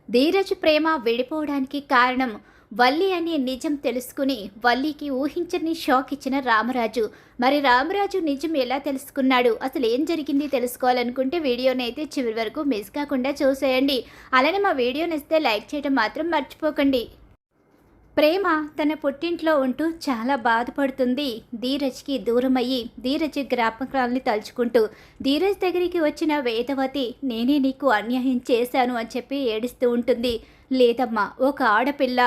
ధీరజ్ ప్రేమ విడిపోవడానికి కారణం వల్లి అనే నిజం తెలుసుకుని వల్లికి ఊహించని షాక్ ఇచ్చిన రామరాజు. మరి రామరాజు నిజం ఎలా తెలుసుకున్నాడు, అసలు ఏం జరిగింది తెలుసుకోవాలనుకుంటే వీడియోని అయితే చివరి వరకు మిస్ కాకుండా చూసేయండి. అలానే మా వీడియోని ఇస్తే లైక్ చేయడం మాత్రం మర్చిపోకండి. ప్రేమ తన పుట్టింట్లో ఉంటూ చాలా బాధపడుతుంది. ధీరజ్కి దూరమయ్యి ధీరజ్ జ్ఞాపకాలని తలుచుకుంటూ ధీరజ్ దగ్గరికి వచ్చిన వేదవతి నేనే నీకు అన్యాయం చేశాను అని చెప్పి ఏడుస్తూ ఉంటుంది. లేదమ్మా, ఒక ఆడపిల్ల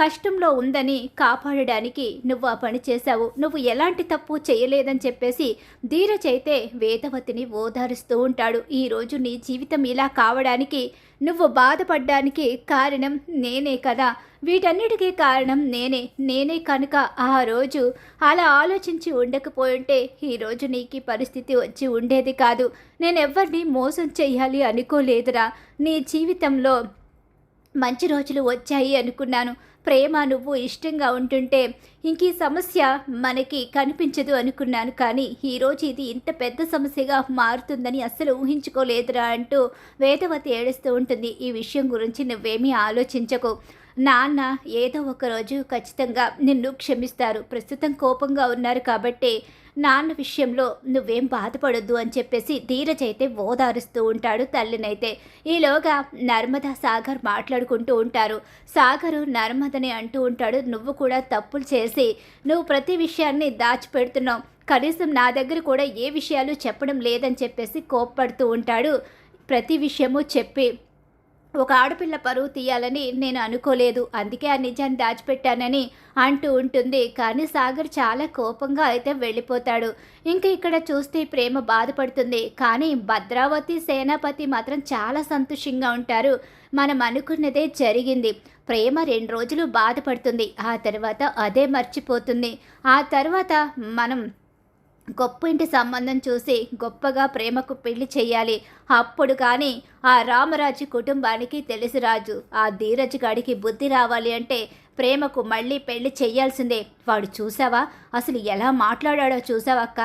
కష్టంలో ఉందని కాపాడడానికి నువ్వు ఆ పని చేశావు, నువ్వు ఎలాంటి తప్పు చేయలేదని చెప్పేసి ధీరజ్ అయితే వేదవతిని ఓదారుస్తూ ఉంటాడు. ఈరోజు నీ జీవితం ఇలా కావడానికి, నువ్వు బాధపడ్డానికి కారణం నేనే కదా, వీటన్నిటికీ కారణం నేనే కనుక ఆ రోజు అలా ఆలోచించి ఉండకపోయింటే ఈరోజు నీకు పరిస్థితి వచ్చి ఉండేది కాదు. నేనెవ్వరిని మోసం చెయ్యాలి అనుకోలేదురా. నీ జీవితంలో మంచి రోజులు వచ్చాయి అనుకున్నాను. ప్రేమ నువ్వు ఇష్టంగా ఉంటుంటే ఇంక ఈ సమస్య మనకి కనిపించదు అనుకున్నాను, కానీ ఈరోజు ఇది ఇంత పెద్ద సమస్యగా మారుతుందని అస్సలు ఊహించుకోలేదురా అంటూ వేదవతి ఏడుస్తూ ఉంటుంది. ఈ విషయం గురించి నువ్వేమీ ఆలోచించకు. నాన్న ఏదో ఒక రోజు ఖచ్చితంగా నిన్ను క్షమిస్తారు. ప్రస్తుతం కోపంగా ఉన్నారు కాబట్టి నాన్న విషయంలో నువ్వేం బాధపడొద్దు అని చెప్పేసి ధీరజ్ అయితే ఓదారుస్తూ ఉంటాడు తల్లినైతే. ఈలోగా నర్మదా సాగర్ మాట్లాడుకుంటూ ఉంటారు. సాగరు నర్మదని అంటూ ఉంటాడు, నువ్వు కూడా తప్పులు చేసి నువ్వు ప్రతి విషయాన్ని దాచిపెడుతున్నావు, కనీసం నా దగ్గర కూడా ఏ విషయాలు చెప్పడం లేదని చెప్పేసి కోప్పడుతూ ఉంటాడు. ప్రతి విషయము చెప్పి ఒక ఆడపిల్ల పరువు తీయాలని నేను అనుకోలేదు, అందుకే ఆ నిజాన్ని దాచిపెట్టానని అంటూ ఉంటుంది. కానీ సాగర్ చాలా కోపంగా అయితే వెళ్ళిపోతాడు. ఇంకా ఇక్కడ చూస్తే ప్రేమ బాధపడుతుంది, కానీ భద్రావతి సేనాపతి మాత్రం చాలా సంతోషంగా ఉంటారు. మనం అనుకున్నదే జరిగింది. ప్రేమ 2 రోజులు బాధపడుతుంది, ఆ తర్వాత అదే మర్చిపోతుంది. ఆ తర్వాత మనం గొప్ప ఇంటి సంబంధం చూసి గొప్పగా ప్రేమకు పెళ్లి చెయ్యాలి. అప్పుడు కానీ ఆ రామరాజు కుటుంబానికి తెలుసు రాజు, ఆ ధీరజ్ గాడికి బుద్ధి రావాలి అంటే ప్రేమకు మళ్ళీ పెళ్లి చెయ్యాల్సిందే. వాడు చూసావా అసలు ఎలా మాట్లాడాడో చూసావక్క,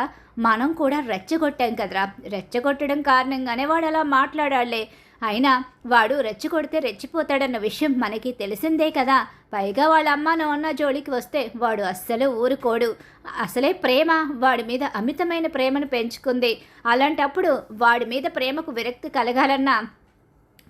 మనం కూడా రెచ్చగొట్టాం కదరా, రెచ్చగొట్టడం కారణంగానే వాడు అలా మాట్లాడాలే. అయినా వాడు రెచ్చగొడితే రెచ్చిపోతాడన్న విషయం మనకి తెలిసిందే కదా. పైగా వాళ్ళ అమ్మ నాన్న జోలికి వస్తే వాడు అస్సలు ఊరుకోడు. అసలే ప్రేమ వాడి మీద అమితమైన ప్రేమను పెంచుకుంది. అలాంటప్పుడు వాడి మీద ప్రేమకు విరక్తి కలగాలన్నా,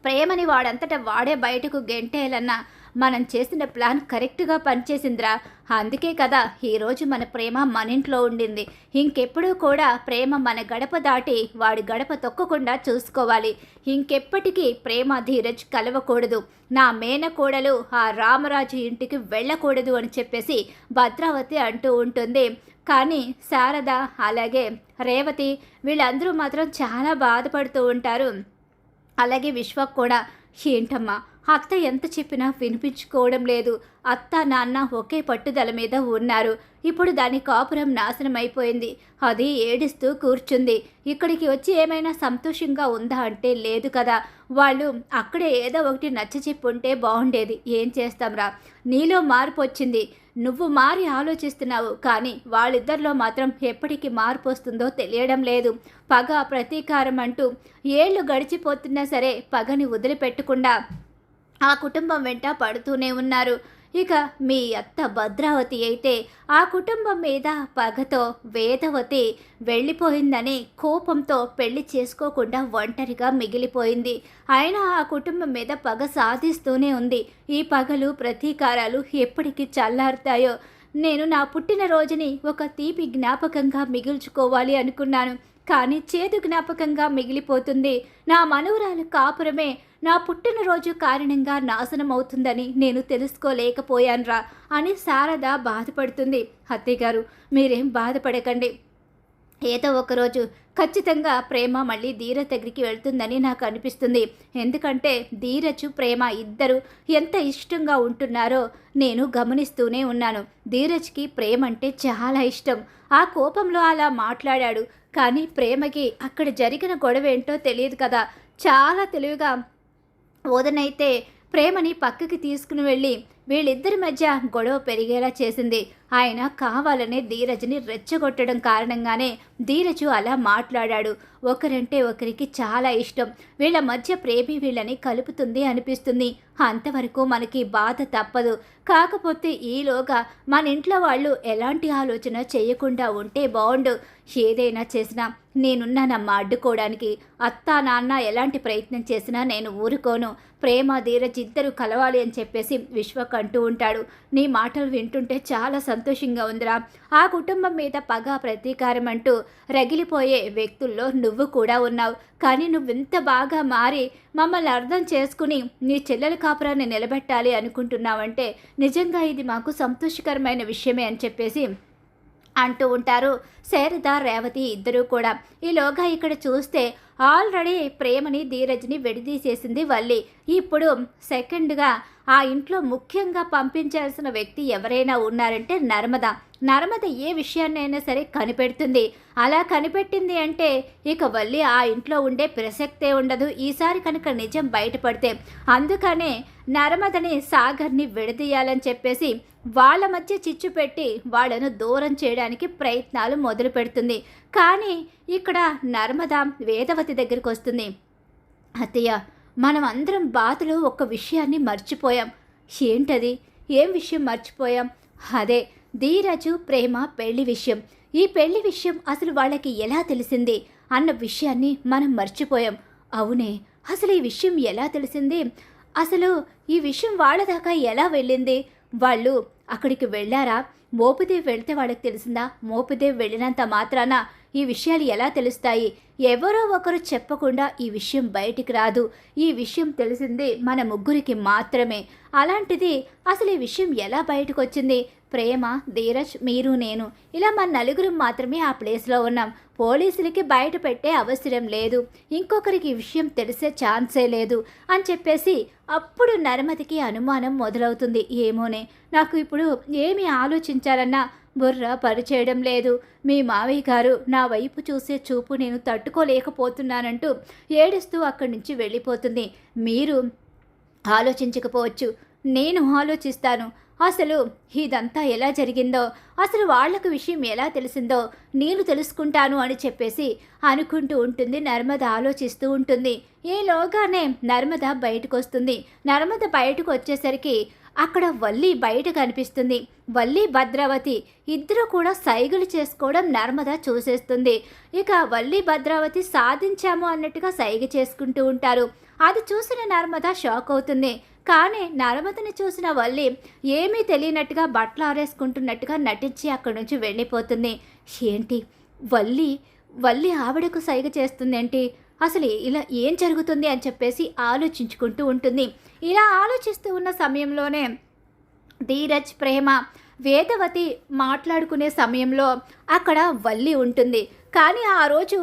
ప్రేమని వాడంతటా వాడే బయటకు గెంటేయాలన్నా మనం చేసిన ప్లాన్ కరెక్ట్గా పనిచేసిందిరా. అందుకే కదా ఈరోజు మన ప్రేమ మన ఇంట్లో ఉండింది. ఇంకెప్పుడూ కూడా ప్రేమ మన గడప దాటి వాడి గడప తొక్కకుండా చూసుకోవాలి. ఇంకెప్పటికీ ప్రేమ ధీరజ్ కలవకూడదు. నా మేనకోడలు ఆ రామరాజు ఇంటికి వెళ్ళకూడదు అని చెప్పేసి భద్రావతి అంటూ ఉంటుంది. కానీ శారద అలాగే రేవతి వీళ్ళందరూ మాత్రం చాలా బాధపడుతూ ఉంటారు. అలాగే విశ్వక్ కూడా, ఏంటమ్మా అత్త ఎంత చెప్పినా వినిపించుకోవడం లేదు, అత్త నాన్న ఒకే పట్టుదల మీద ఉన్నారు, ఇప్పుడు దాని కాపురం నాశనం అయిపోయింది, అది ఏడుస్తూ కూర్చుంది, ఇక్కడికి వచ్చి ఏమైనా సంతోషంగా ఉందా అంటే లేదు కదా, వాళ్ళు అక్కడే ఏదో ఒకటి నచ్చ చెప్పుంటే బాగుండేది, ఏం చేస్తాంరా, నీలో మార్పు వచ్చింది, నువ్వు మారి ఆలోచిస్తున్నావు, కానీ వాళ్ళిద్దరిలో మాత్రం ఎప్పటికీ మార్పు వస్తుందో తెలియడం లేదు. పగ ప్రతీకారం అంటూ ఏళ్ళు గడిచిపోతున్నా సరే పగని వదిలిపెట్టకుండా ఆ కుటుంబం వెంట పడుతూనే ఉన్నారు. ఇక మీ అత్త భద్రావతి అయితే ఆ కుటుంబం మీద పగతో వేదవతి వెళ్ళిపోయిందని కోపంతో పెళ్లి చేసుకోకుండా ఒంటరిగా మిగిలిపోయింది. అయినా ఆ కుటుంబం మీద పగ సాధిస్తూనే ఉంది. ఈ పగలు ప్రతీకారాలు ఎప్పటికీ చల్లారుతాయో. నేను నా పుట్టినరోజుని ఒక తీపి జ్ఞాపకంగా మిగిల్చుకోవాలి అనుకున్నాను, కానీ చేదు జ్ఞాపకంగా మిగిలిపోతుంది. నా మనవరాలు కాపురమే నా పుట్టినరోజు కారణంగా నాశనం అవుతుందని నేను తెలుసుకోలేకపోయాన్రా అని శారద బాధపడుతుంది. అత్తయ్యగారు మీరేం బాధపడకండి, ఏదో ఒకరోజు ఖచ్చితంగా ప్రేమ మళ్ళీ ధీరజ్ దగ్గరికి వెళ్తుందని నాకు అనిపిస్తుంది. ఎందుకంటే ధీరజ్ ప్రేమ ఇద్దరు ఎంత ఇష్టంగా ఉంటున్నారో నేను గమనిస్తూనే ఉన్నాను. ధీరజ్కి ప్రేమ అంటే చాలా ఇష్టం. ఆ కోపంలో అలా మాట్లాడాడు, కానీ ప్రేమకి అక్కడ జరిగిన గొడవ ఏంటో తెలియదు కదా. చాలా తెలివిగా వదనైతే ప్రేమని పక్కకి తీసుకుని వెళ్ళి వీళ్ళిద్దరి మధ్య గొడవ పెరిగేలా చేసింది. ఆయన కావాలనే ధీరజ్ని రెచ్చగొట్టడం కారణంగానే ధీరజు అలా మాట్లాడాడు. ఒకరంటే ఒకరికి చాలా ఇష్టం. వీళ్ళ మధ్య ప్రేమి వీళ్ళని కలుపుతుంది అనిపిస్తుంది. అంతవరకు మనకి బాధ తప్పదు. కాకపోతే ఈలోగా మన ఇంట్లో వాళ్ళు ఎలాంటి ఆలోచన చేయకుండా ఉంటే బాగుండు. ఏదైనా చేసినా నేనున్నానమ్మా అడ్డుకోవడానికి. అత్తా నాన్న ఎలాంటి ప్రయత్నం చేసినా నేను ఊరుకోను. ప్రేమ ధీరజ్ ఇద్దరు కలవాలి అని చెప్పేసి విశ్వక్ అంటూ ఉంటాడు. నీ మాటలు వింటుంటే చాలా సంతోషంగా ఉందిరా. ఆ కుటుంబం మీద పగ ప్రతీకారం అంటూ రగిలిపోయే వ్యక్తుల్లో నువ్వు కూడా ఉన్నావు. కానీ నువ్వింత బాగా మారి మమ్మల్ని అర్థం చేసుకుని నీ చెల్లెల కాపురాన్ని నిలబెట్టాలి అనుకుంటున్నావంటే నిజంగా ఇది మాకు సంతోషకరమైన విషయమే అని చెప్పేసి అంటూ ఉంటారు శారద రేవతి ఇద్దరూ కూడా. ఈలోగా ఇక్కడ చూస్తే ఆల్రెడీ ప్రేమని ధీరజ్ని విడదీసేసింది వల్లి. ఇప్పుడు సెకండ్గా ఆ ఇంట్లో ముఖ్యంగా పంపించాల్సిన వ్యక్తి ఎవరైనా ఉన్నారంటే నర్మద ఏ విషయాన్నైనా సరే కనిపెడుతుంది. అలా కనిపెట్టింది అంటే ఇక వల్లి ఆ ఇంట్లో ఉండే ప్రసక్తే ఉండదు ఈసారి కనుక నిజం బయటపడితే. అందుకనే నర్మదని సాగర్ని విడదీయాలని చెప్పేసి వాళ్ళ మధ్య చిచ్చు పెట్టి వాళ్ళను దూరం చేయడానికి ప్రయత్నాలు మొదలు పెడుతుంది. కానీ ఇక్కడ నర్మద వేదవతి దగ్గరికి వస్తుంది. అత్తయ్య, మనం అందరం బాధలో ఒక విషయాన్ని మర్చిపోయాం. ఏంటది? ఏం విషయం మర్చిపోయాం? అదే ధీరజు ప్రేమ పెళ్లి విషయం. ఈ పెళ్లి విషయం అసలు వాళ్ళకి ఎలా తెలిసింది అన్న విషయాన్ని మనం మర్చిపోయాం. అవునే, అసలు ఈ విషయం ఎలా తెలిసింది? అసలు ఈ విషయం వాళ్ళ దాకా ఎలా వెళ్ళింది? వాళ్ళు అక్కడికి వెళ్ళారా? మోపిదేవి వెళ్తే వాళ్ళకి తెలిసిందా? మోపిదేవి వెళ్ళినంత మాత్రాన ఈ విషయాలు ఎలా తెలుస్తాయి? ఎవరో ఒకరు చెప్పకుండా ఈ విషయం బయటికి రాదు. ఈ విషయం తెలిసింది మన ముగ్గురికి మాత్రమే. అలాంటిది అసలు ఈ విషయం ఎలా బయటకు వచ్చింది? ప్రేమ, ధీరజ్, మీరు, నేను ఇలా మన నలుగురం మాత్రమే ఆ ప్లేస్లో ఉన్నాం. పోలీసులకి బయట పెట్టే అవసరం లేదు. ఇంకొకరికి ఈ విషయం తెలిసే ఛాన్సే లేదు అని చెప్పేసి అప్పుడు నర్మదికి అనుమానం మొదలవుతుంది. ఏమోనే, నాకు ఇప్పుడు ఏమి ఆలోచించాలన్నా బుర్ర పనిచేయడం లేదు. మీ మావయ్య గారు నా వైపు చూసే చూపు నేను తట్టుకోలేకపోతున్నానంటూ ఏడుస్తూ అక్కడి నుంచి వెళ్ళిపోతుంది. మీరు ఆలోచించకపోవచ్చు, నేను ఆలోచిస్తాను. అసలు ఇదంతా ఎలా జరిగిందో, అసలు వాళ్లకు విషయం ఎలా తెలిసిందో నేను తెలుసుకుంటాను అని చెప్పేసి అనుకుంటూ ఉంటుంది. నర్మద ఆలోచిస్తూ ఉంటుంది. ఈలోగానే నర్మద బయటకు వస్తుంది. నర్మద బయటకు వచ్చేసరికి అక్కడ వల్లి బయట కనిపిస్తుంది. వల్లి, భద్రావతి ఇద్దరు కూడా సైగలు చేసుకోవడం నర్మద చూసేస్తుంది. ఇక వల్లి, భద్రావతి సాధించాము అన్నట్టుగా సైగ చేసుకుంటూ ఉంటారు. అది చూసిన నర్మద షాక్ అవుతుంది. కానీ నర్మదని చూసిన వల్లి ఏమీ తెలియనట్టుగా బట్టలు ఆరేసుకుంటున్నట్టుగా నటించి అక్కడి నుంచి వెళ్ళిపోతుంది. ఏంటి వల్లి ఆవిడకు సైగ చేస్తుందేంటి? అసలు ఇలా ఏం జరుగుతుంది అని చెప్పేసి ఆలోచించుకుంటూ ఉంటుంది. ఇలా ఆలోచిస్తూ ఉన్న సమయంలోనే ధీరజ్, ప్రేమ, వేదవతి మాట్లాడుకునే సమయంలో అక్కడ వల్లి ఉంటుంది. కానీ ఆ రోజు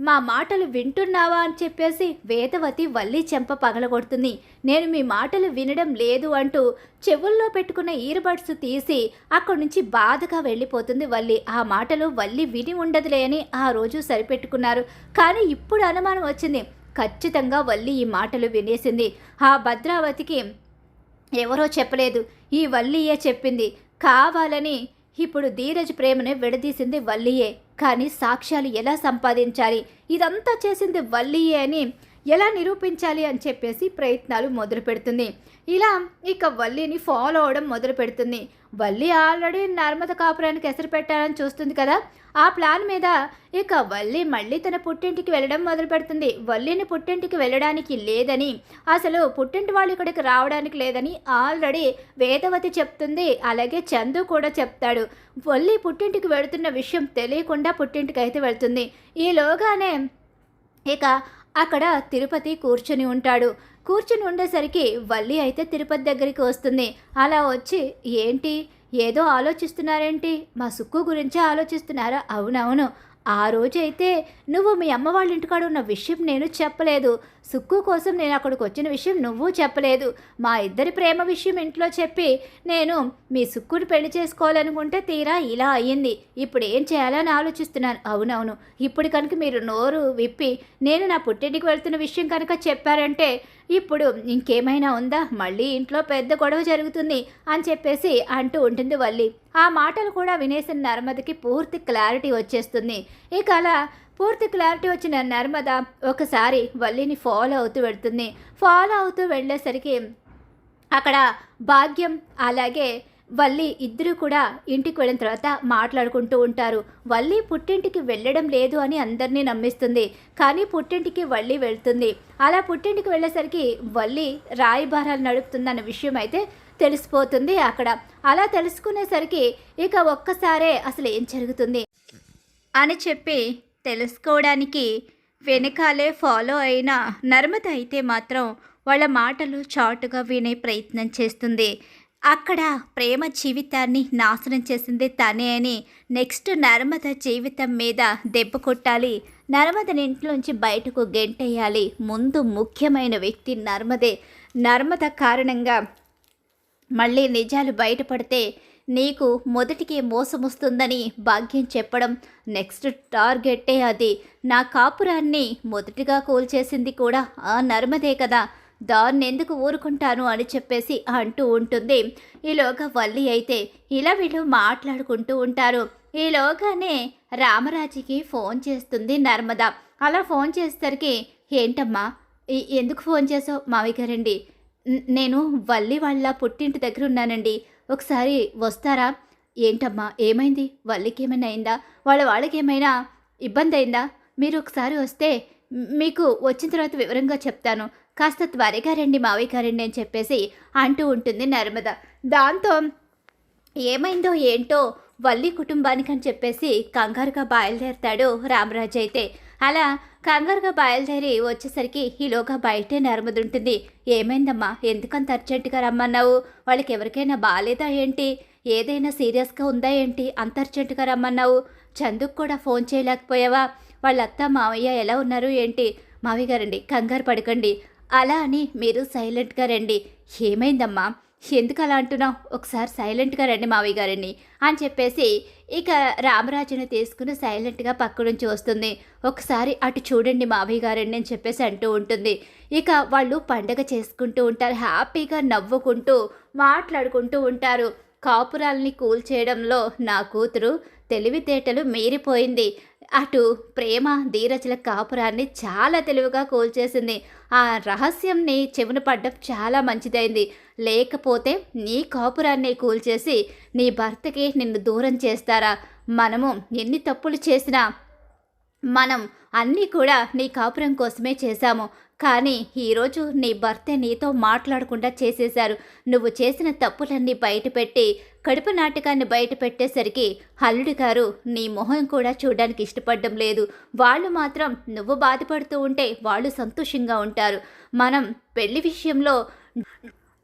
మా మాటలు వింటున్నావా అని చెప్పేసి వేదవతి వల్లి చెంప పగలగొడుతుంది. నేను మీ మాటలు వినడం లేదు అంటూ చెవుల్లో పెట్టుకున్న ఇయర్బడ్స్ తీసి అక్కడి నుంచి బాధగా వెళ్ళిపోతుంది వల్లి. ఆ మాటలు వల్లి విని ఉండదులే అని ఆ రోజు సరిపెట్టుకున్నారు. కానీ ఇప్పుడు అనుమానం వచ్చింది. ఖచ్చితంగా వల్లి ఈ మాటలు వినేసింది. ఆ భద్రావతికి ఎవరో చెప్పలేదు, ఈ వల్లియే చెప్పింది. కావాలని ఇప్పుడు ధీరజ్ ప్రేమను విడదీసింది వల్లియే. కానీ సాక్ష్యాలు ఎలా సంపాదించాలి, ఇదంతా చేసింది వల్లియే అని ఎలా నిరూపించాలి అని చెప్పేసి ప్రయత్నాలు మొదలు పెడుతుంది. ఇలా ఇక వల్లిని ఫాలో అవడం మొదలు పెడుతుంది. వల్లి ఆల్రెడీ నర్మద కాపురానికి ఎసరు పెట్టాలని చూస్తుంది కదా. ఆ ప్లాన్ మీద ఇక వల్లి మళ్ళీ తన పుట్టింటికి వెళ్ళడం మొదలు పెడుతుంది. వల్లిని పుట్టింటికి వెళ్ళడానికి లేదని, అసలు పుట్టింటి వాళ్ళు ఇక్కడికి రావడానికి లేదని ఆల్రెడీ వేదవతి చెప్తుంది. అలాగే చందు కూడా చెప్తాడు. వల్లి పుట్టింటికి వెళుతున్న విషయం తెలియకుండా పుట్టింటికి అయితే వెళ్తుంది. ఈలోగానే ఇక అక్కడ తిరుపతి కూర్చుని ఉంటాడు. కూర్చుని ఉండేసరికి వల్లి అయితే తిరుపతి దగ్గరికి వస్తుంది. అలా వచ్చి, ఏంటి ఏదో ఆలోచిస్తున్నారేంటి? మా సుక్కు గురించే ఆలోచిస్తున్నారా? అవునవును, ఆ రోజైతే నువ్వు మీ అమ్మ వాళ్ళ ఇంటికాడ ఉన్న విషయం నేను చెప్పలేదు. సుక్కు కోసం నేను అక్కడికి వచ్చిన విషయం నువ్వు చెప్పలేదు. మా ఇద్దరి ప్రేమ విషయం ఇంట్లో చెప్పి నేను మీ సుక్కుని పెళ్లి చేసుకోవాలనుకుంటే తీరా ఇలా అయ్యింది. ఇప్పుడు ఏం చేయాలని ఆలోచిస్తున్నాను. అవునవును, ఇప్పుడు కనుక మీరు నోరు విప్పి నేను నా పుట్టింటికి వెళ్తున్న విషయం కనుక చెప్పారంటే ఇప్పుడు ఇంకేమైనా ఉందా, మళ్ళీ ఇంట్లో పెద్ద గొడవ జరుగుతుంది అని చెప్పేసి అంటూ ఉంటుంది వల్లి. ఆ మాటలు కూడా వినేసిన నర్మదకి పూర్తి క్లారిటీ వచ్చేస్తుంది. ఇక అలా పూర్తి క్లారిటీ వచ్చిన నర్మద ఒకసారి వల్లిని ఫాలో అవుతూ వెళ్తుంది. ఫాలో అవుతూ వెళ్ళేసరికి అక్కడ భాగ్యం అలాగే వల్లి ఇద్దరు కూడా ఇంటికి వెళ్ళిన తర్వాత మాట్లాడుకుంటూ ఉంటారు. వల్లి పుట్టింటికి వెళ్ళడం లేదు అని అందరినీ నమ్మిస్తుంది, కానీ పుట్టింటికి వల్లి వెళ్తుంది. అలా పుట్టింటికి వెళ్ళేసరికి వల్లి రాయబారాలు నడుపుతుందన్న విషయం అయితే తెలిసిపోతుంది అక్కడ. అలా తెలుసుకునేసరికి ఇక ఒక్కసారే అసలు ఏం జరుగుతుంది అని చెప్పి తెలుసుకోవడానికి వెనకాలే ఫాలో అయిన నర్మద అయితే మాత్రం వాళ్ళ మాటలు చాటుగా వినే ప్రయత్నం చేస్తుంది. అక్కడ ప్రేమ జీవితాన్ని నాశనం చేసింది తనే అని నెక్స్ట్ నర్మద జీవితం మీద దెబ్బ కొట్టాలి, నర్మదని ఇంట్లోంచి బయటకు గెంటేయాలి. ముందు ముఖ్యమైన వ్యక్తి నర్మదే. నర్మద కారణంగా మళ్ళీ నిజాలు బయటపడితే నీకు మొదటికి మోసమొస్తుందని భాగ్యం చెప్పడం నెక్స్ట్ టార్గెట్టే అది. నా కాపురాన్ని మొదటిగా కూల్చేసింది కూడా ఆ నర్మదే కదా, దాన్ని ఎందుకు ఊరుకుంటాను అని చెప్పేసి అంటూ ఉంటుంది. ఈలోగా వల్లి అయితే ఇలా వీళ్ళు మాట్లాడుకుంటూ ఉంటారు. ఈలోగానే రామరాజుకి ఫోన్ చేస్తుంది నర్మద. అలా ఫోన్ చేసేసరికి ఏంటమ్మా ఎందుకు ఫోన్ చేసావు మావయ్య గారండి, నేను వల్లి వాళ్ళ పుట్టింటి దగ్గర ఉన్నానండి, ఒకసారి వస్తారా? ఏంటమ్మా ఏమైంది, వల్లికి ఏమైనా అయిందా, వాళ్ళకి ఏమైనా ఇబ్బంది అయిందా? మీరు ఒకసారి వస్తే మీకు వచ్చిన తర్వాత వివరంగా చెప్తాను, కాస్త త్వరగా రండి మావయ్య గారండి అని చెప్పేసి అంటూ ఉంటుంది నర్మద. దాంతో ఏమైందో ఏంటో వల్లి కుటుంబానికి అని చెప్పేసి కంగారుగా బయలుదేరుతాడు రామరాజు అయితే. అలా కంగారుగా బయలుదేరి వచ్చేసరికి ఈలోగా బయటే నర్మద ఉంటుంది. ఏమైందమ్మా, ఎందుకంత అర్జెంటుగా రమ్మన్నావు? వాళ్ళకి ఎవరికైనా బాగాలేదా ఏంటి, ఏదైనా సీరియస్గా ఉందా ఏంటి అంత అర్జెంటుగా రమ్మన్నావు? చందుకు కూడా ఫోన్ చేయలేకపోయావా? వాళ్ళ అత్త మావయ్య ఎలా ఉన్నారు ఏంటి? మావయ్య గారండి కంగారు పడకండి, అలా అని మీరు సైలెంట్గా రండి. ఏమైందమ్మా, ఎందుకు అలా అంటున్నావు? ఒకసారి సైలెంట్గా రండి మావయ్య గారిని అని చెప్పేసి ఇక రామరాజుని తీసుకుని సైలెంట్గా పక్క నుంచి వస్తుంది. ఒకసారి అటు చూడండి మావయ్య గారిని అని చెప్పేసి అంటూ ఉంటుంది. ఇక వాళ్ళు పండగ చేసుకుంటూ ఉంటారు, హ్యాపీగా నవ్వుకుంటూ మాట్లాడుకుంటూ ఉంటారు. కాపురాల్ని కూల్చేయడంలో నా కూతురు తెలివితేటలు మీరిపోయింది. అటు ప్రేమ ధీరజుల కాపురాన్ని చాలా తెలివిగా కూల్చేసింది. ఆ రహస్యంని చెవున పడ్డం చాలా మంచిదైంది. లేకపోతే నీ కాపురాన్ని కూల్చేసి నీ భర్తకి నిన్ను దూరం చేస్తారా? మనము ఎన్ని తప్పులు చేసినా మనం అన్నీ కూడా నీ కాపురం కోసమే చేశాము, కానీ ఈరోజు నీ భర్తే నీతో మాట్లాడకుండా చేసేశారు. నువ్వు చేసిన తప్పులన్నీ బయటపెట్టి కడుపు నాటకాన్ని బయట పెట్టేసరికి అల్లుడు గారు నీ మొహం కూడా చూడడానికి ఇష్టపడడం లేదు. వాళ్ళు మాత్రం నువ్వు బాధపడుతూ ఉంటే వాళ్ళు సంతోషంగా ఉంటారు. మనం పెళ్లి విషయంలో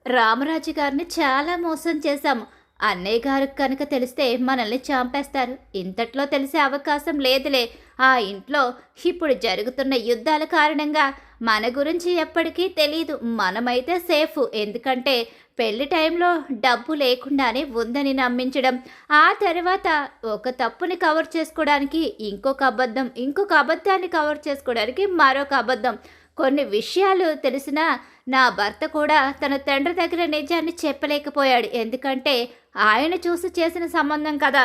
రామరాజు గారిని చాలా మోసం చేశాము. అన్నయ్య గారు కనుక తెలిస్తే మనల్ని చంపేస్తారు. ఇంతట్లో తెలిసే అవకాశం లేదులే. ఆ ఇంట్లో ఇప్పుడు జరుగుతున్న యుద్ధాల కారణంగా మన గురించి ఎప్పటికీ తెలీదు. మనమైతే సేఫ్, ఎందుకంటే పెళ్లి టైంలో డబ్బు లేకుండానే ఉందని నమ్మించడం, ఆ తర్వాత ఒక తప్పుని కవర్ చేసుకోవడానికి ఇంకొక అబద్ధాన్ని కవర్ చేసుకోవడానికి మరొక అబద్ధం. కొన్ని విషయాలు తెలిసినా నా భర్త కూడా తన తండ్రి దగ్గర నిజాన్ని చెప్పలేకపోయాడు, ఎందుకంటే ఆయన చూసి చేసిన సంబంధం కదా,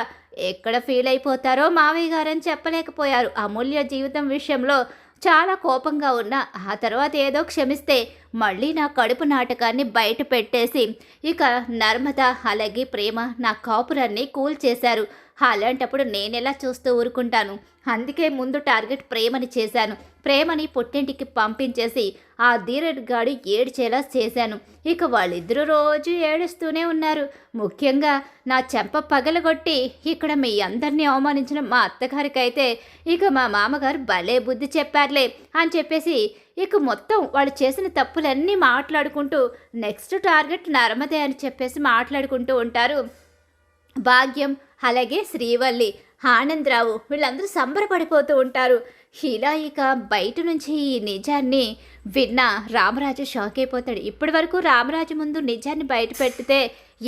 ఎక్కడ ఫీల్ అయిపోతారో మావయ్య గారని చెప్పలేకపోయారు. అమూల్య జీవితం విషయంలో చాలా కోపంగా ఉన్నా ఆ తర్వాత ఏదో క్షమిస్తే మళ్ళీ నా కడుపు నాటకాన్ని బయట పెట్టేసి ఇక నర్మద అలాగే ప్రేమ నా కాపురాన్ని కూల్చేశారు. అలాంటప్పుడు నేనెలా చూస్తూ ఊరుకుంటాను? అందుకే ముందు టార్గెట్ ప్రేమని చేశాను. ప్రేమని పుట్టింటికి పంపించేసి ఆ ధీరగాడు ఏడ్చేలా చేశాను. ఇక వాళ్ళిద్దరూ రోజు ఏడుస్తూనే ఉన్నారు. ముఖ్యంగా నా చెంప పగలగొట్టి ఇక్కడ మీ అందరినీ అవమానించిన మా అత్తగారికైతే ఇక మా మామగారు భలే బుద్ధి చెప్పారులే అని చెప్పేసి ఇక మొత్తం వాళ్ళు చేసిన తప్పులన్నీ మాట్లాడుకుంటూ నెక్స్ట్ టార్గెట్ నర్మదే అని చెప్పేసి మాట్లాడుకుంటూ ఉంటారు. భాగ్యం అలాగే శ్రీవల్లి, ఆనందరావు వీళ్ళందరూ సంబరపడిపోతూ ఉంటారు. ఇలా ఇక బయట నుంచి ఈ నిజాన్ని విన్న రామరాజు షాక్ అయిపోతాడు. ఇప్పటి వరకు రామరాజు ముందు నిజాన్ని బయట పెడితే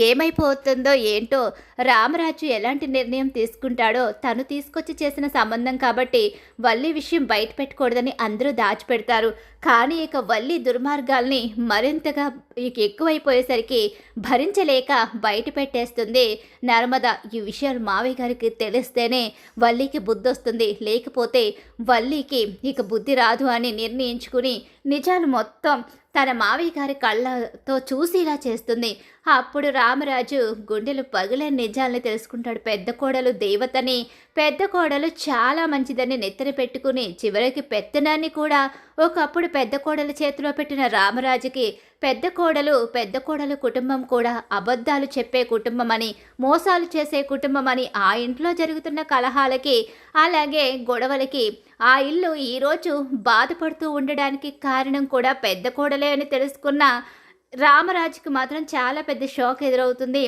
ఏమైపోతుందో ఏంటో, రామరాజు ఎలాంటి నిర్ణయం తీసుకుంటాడో, తను తీసుకొచ్చి చేసిన సంబంధం కాబట్టి వల్లి విషయం బయట పెట్టకూడదని అందరూ దాచిపెడతారు. కానీ ఇక వల్లి దుర్మార్గాల్ని మరింతగా ఇక ఎక్కువైపోయేసరికి భరించలేక బయట పెట్టేస్తుంది నర్మద. ఈ విషయాలు మావయ్య గారికి తెలిస్తేనే వల్లికి బుద్ధి వస్తుంది, లేకపోతే వల్లికి ఇక బుద్ధి రాదు అని నిర్ణయించుకుని నిజాలు మొత్తం తన మావయ్య గారి కళ్ళతో చూసి ఇలా చేస్తుంది. అప్పుడు రామరాజు గుండెలు పగిలే నిజాల్ని తెలుసుకుంటాడు. పెద్ద కోడలు దేవతని, పెద్ద కోడలు చాలా మంచిదని నెత్తన పెట్టుకుని చివరికి పెత్తనాన్ని కూడా ఒకప్పుడు పెద్ద కోడలు చేతిలో పెట్టిన రామరాజుకి పెద్ద కోడలు కుటుంబం కూడా అబద్ధాలు చెప్పే కుటుంబం అని, మోసాలు చేసే కుటుంబం అని, ఆ ఇంట్లో జరుగుతున్న కలహాలకి అలాగే గొడవలకి ఆ ఇల్లు ఈరోజు బాధపడుతూ ఉండడానికి కారణం కూడా పెద్ద కోడలే అని తెలుసుకున్న రామరాజుకి మాత్రం చాలా పెద్ద షాక్ ఎదురవుతుంది.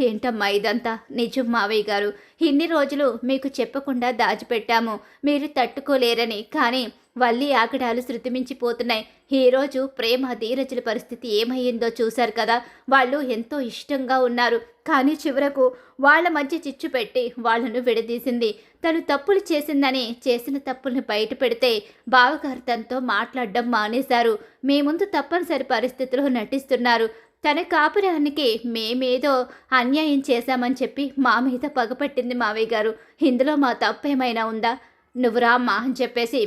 ఏంటమ్మా ఇదంతా? నిజం మావయ్య గారు, ఇన్ని రోజులు మీకు చెప్పకుండా దాచిపెట్టాము, మీరు తట్టుకోలేరని. కానీ వల్లి ఆకడాలు శృతిమించిపోతున్నాయి. ఈరోజు ప్రేమ ధీరజుల పరిస్థితి ఏమయ్యిందో చూశారు కదా. వాళ్ళు ఎంతో ఇష్టంగా ఉన్నారు, కానీ చివరకు వాళ్ళ మధ్య చిచ్చు పెట్టి వాళ్ళను విడదీసింది. తను తప్పులు చేసిందని, చేసిన తప్పుల్ని బయట పెడితే బావగారు తనతో మాట్లాడడం మానేశారు. మీ ముందు తప్పనిసరి పరిస్థితుల్లో నటిస్తున్నారు. తన కాపురానికి మేమేదో అన్యాయం చేశామని చెప్పి మా మీద పగపట్టింది మావయ్య గారు. ఇందులో మా తప్పేమైనా ఉందా? నువ్వు రామ్మా అని చెప్పేసి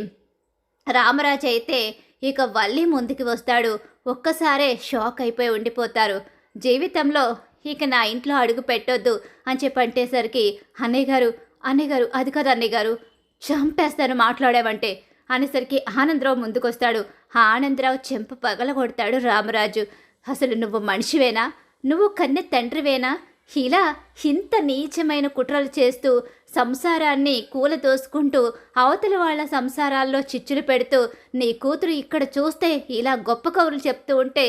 రామరాజు అయితే ఇక వల్లి ముందుకు వస్తాడు. ఒక్కసారే షాక్ అయిపోయి ఉండిపోతారు. జీవితంలో ఇక నా ఇంట్లో అడుగు పెట్టొద్దు అని చెప్పంటేసరికి అన్నయ్య గారు అది కదా అన్నయ్య గారు, చంపేస్తాను మాట్లాడావంటే అనేసరికి ఆనందరావు ముందుకొస్తాడు. ఆనందరావు చెంప పగలగొడతాడు రామరాజు. అసలు నువ్వు మనిషివేనా? నువ్వు కన్నె తండ్రివేనా? ఇలా ఇంత నీచమైన కుట్రలు చేస్తూ సంసారాన్ని కూలదోసుకుంటూ అవతల వాళ్ళ సంసారాల్లో చిచ్చులు పెడుతూ నీ కూతురు ఇక్కడ చూస్తే ఇలా గొప్ప కవులు చెప్తూ ఉంటే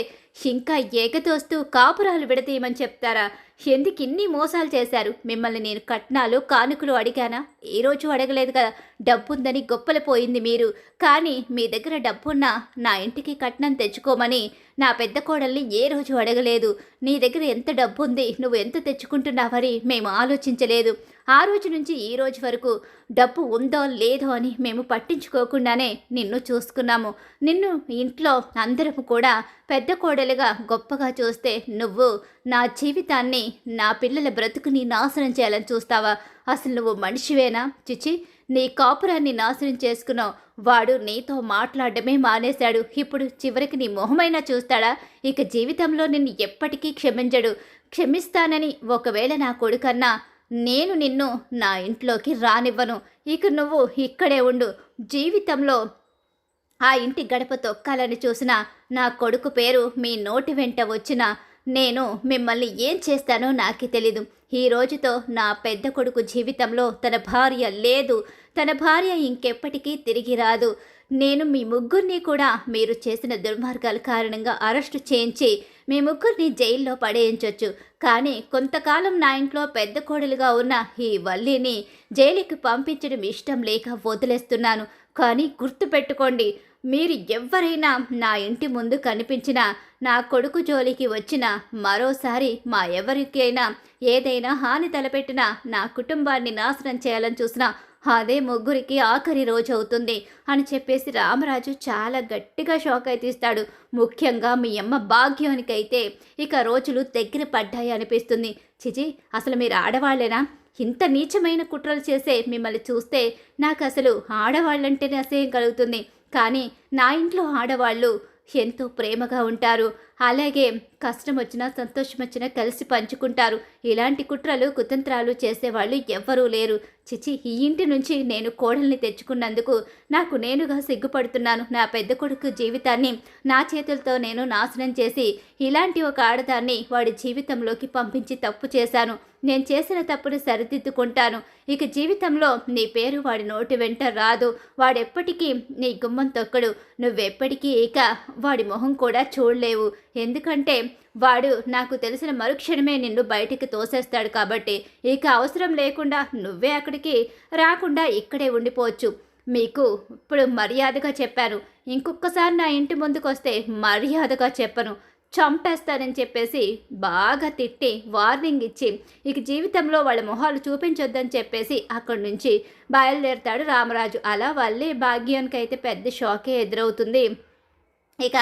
ఇంకా ఎగతోస్తూ కాపురాలు విడతీయమని చెప్తారా? ఎందుకు ఇన్ని మోసాలు చేశారు? మిమ్మల్ని నేను కట్నాలు కానుకలు అడిగానా? ఏ రోజు అడగలేదు కదా. డబ్బుందని గొప్పలు పోయింది మీరు. కానీ మీ దగ్గర డబ్బున్నా నా ఇంటికి కట్నం తెచ్చుకోమని నా పెద్ద కోడల్ని ఏ రోజు అడగలేదు. నీ దగ్గర ఎంత డబ్బుంది, నువ్వు ఎంత తెచ్చుకుంటున్నావని మేము ఆలోచించలేదు. ఆ రోజు నుంచి ఈ రోజు వరకు డబ్బు ఉందో లేదో అని మేము పట్టించుకోకుండానే నిన్ను చూసుకున్నాము. నిన్ను ఇంట్లో అందరము కూడా పెద్ద కోడలుగా గొప్పగా చూస్తే నువ్వు నా జీవితాన్ని, నా పిల్లల బ్రతుకుని నాశనం చేయాలని చూస్తావా? అసలు నువ్వు మనిషివేనా? చిచి, నీ కాపురాన్ని నాశనం చేసుకున్నావు. వాడు నీతో మాట్లాడడమే మానేశాడు. ఇప్పుడు చివరికి నీ మొహమైనా చూస్తాడా? ఇక జీవితంలో నిన్ను ఎప్పటికీ క్షమించడు. క్షమిస్తానని ఒకవేళ నా కొడుకన్నా నేను నిన్ను నా ఇంట్లోకి రానివ్వను. ఇక నువ్వు ఇక్కడే ఉండు. జీవితంలో ఆ ఇంటి గడప తొక్కాలని చూసినా, నా కొడుకు పేరు మీ నోటి వెంట వచ్చినా నేను మిమ్మల్ని ఏం చేస్తానో నాకే తెలీదు. ఈ రోజుతో నా పెద్ద కొడుకు జీవితంలో తన భార్య లేదు. తన భార్య ఇంకెప్పటికీ తిరిగి రాదు. నేను మీ ముగ్గురిని కూడా మీరు చేసిన దుర్మార్గాల కారణంగా అరెస్టు చేయించి మీ ముగ్గురిని జైల్లో పడేయించవచ్చు. కానీ కొంతకాలం నా ఇంట్లో పెద్ద కోడలుగా ఉన్న ఈ వల్లిని జైలుకి పంపించడం ఇష్టం లేక వదిలేస్తున్నాను. కానీ గుర్తుపెట్టుకోండి, మీరు ఎవరైనా నా ఇంటి ముందు కనిపించినా, నా కొడుకు జోలికి వచ్చినా, మరోసారి మా ఎవరికైనా ఏదైనా హాని తలపెట్టినా, నా కుటుంబాన్ని నాశనం చేయాలని చూసినా అదే ముగ్గురికి ఆఖరి రోజు అవుతుంది అని చెప్పేసి రామరాజు చాలా గట్టిగా షాక్ అయితే ఇస్తాడు. ముఖ్యంగా మీ అమ్మ భాగ్యానికైతే ఇక రోజులు దగ్గర పడ్డాయి అనిపిస్తుంది. చిచి, అసలు మీరు ఆడవాళ్ళేనా? ఇంత నీచమైన కుట్రలు చేసే మిమ్మల్ని చూస్తే నాకు అసలు ఆడవాళ్ళంటేనే అసహ్యం కలుగుతుంది. కానీ నా ఇంట్లో ఆడవాళ్ళు ఎంతో ప్రేమగా ఉంటారు. అలాగే కష్టం వచ్చినా సంతోషం వచ్చినా కలిసి పంచుకుంటారు. ఇలాంటి కుట్రలు కుతంత్రాలు చేసేవాళ్ళు ఎవ్వరూ లేరు. చిచి, ఈ ఇంటి నుంచి నేను కోడల్ని తెచ్చుకున్నందుకు నాకు నేనుగా సిగ్గుపడుతున్నాను. నా పెద్ద కొడుకు జీవితాన్ని నా చేతులతో నేను నాశనం చేసి ఇలాంటి ఒక ఆడదాన్ని వాడి జీవితంలోకి పంపించి తప్పు చేశాను. నేను చేసిన తప్పును సరిదిద్దుకుంటాను. ఇక జీవితంలో నీ పేరు వాడి నోటి వెంట రాదు. వాడెప్పటికీ నీ గుమ్మం తొక్కడు. నువ్వెప్పటికీ ఇక వాడి మొహం కూడా చూడలేవు. ఎందుకంటే వాడు నాకు తెలిసిన మరుక్షణమే నిన్ను బయటికి తోసేస్తాడు. కాబట్టి ఇక అవసరం లేకుండా నువ్వే అక్కడికి రాకుండా ఇక్కడే ఉండిపోవచ్చు. మీకు ఇప్పుడు మర్యాదగా చెప్పాను. ఇంకొకసారి నా ఇంటి ముందుకొస్తే మర్యాదగా చెప్పను, చంపేస్తానని చెప్పేసి బాగా తిట్టి వార్నింగ్ ఇచ్చి ఇక జీవితంలో వాళ్ళ మొహాలు చూపించొద్దని చెప్పేసి అక్కడి నుంచి బయలుదేరుతాడు రామరాజు. అలా వల్లి భాగ్యానికైతే పెద్ద షాకే ఎదురవుతుంది. ఇక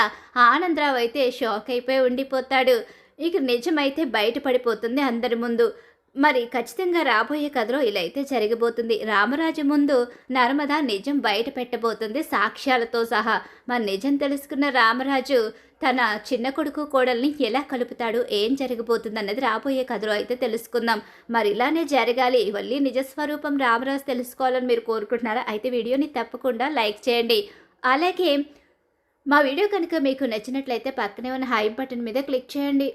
ఆనందరావు అయితే షాక్ అయిపోయి ఉండిపోతాడు. ఇక నిజమైతే బయటపడిపోతుంది అందరి ముందు. మరి ఖచ్చితంగా రాబోయే కథలో ఇలా అయితే జరగబోతుంది. రామరాజు ముందు నర్మద నిజం బయట పెట్టబోతుంది సాక్ష్యాలతో సహా. మరి నిజం తెలుసుకున్న రామరాజు తన చిన్న కొడుకు కోడల్ని ఎలా కలుపుతాడు, ఏం జరగబోతుంది అన్నది రాబోయే కథలో అయితే తెలుసుకుందాం. మరి ఇలానే జరగాలి, వల్లి నిజస్వరూపం రామరాజు తెలుసుకోవాలని మీరు కోరుకుంటున్నారా? అయితే వీడియోని తప్పకుండా లైక్ చేయండి. అలాగే మా వీడియో కనుక మీకు నచ్చినట్లయితే పక్కనే ఉన్న హై బటన్ మీద క్లిక్ చేయండి.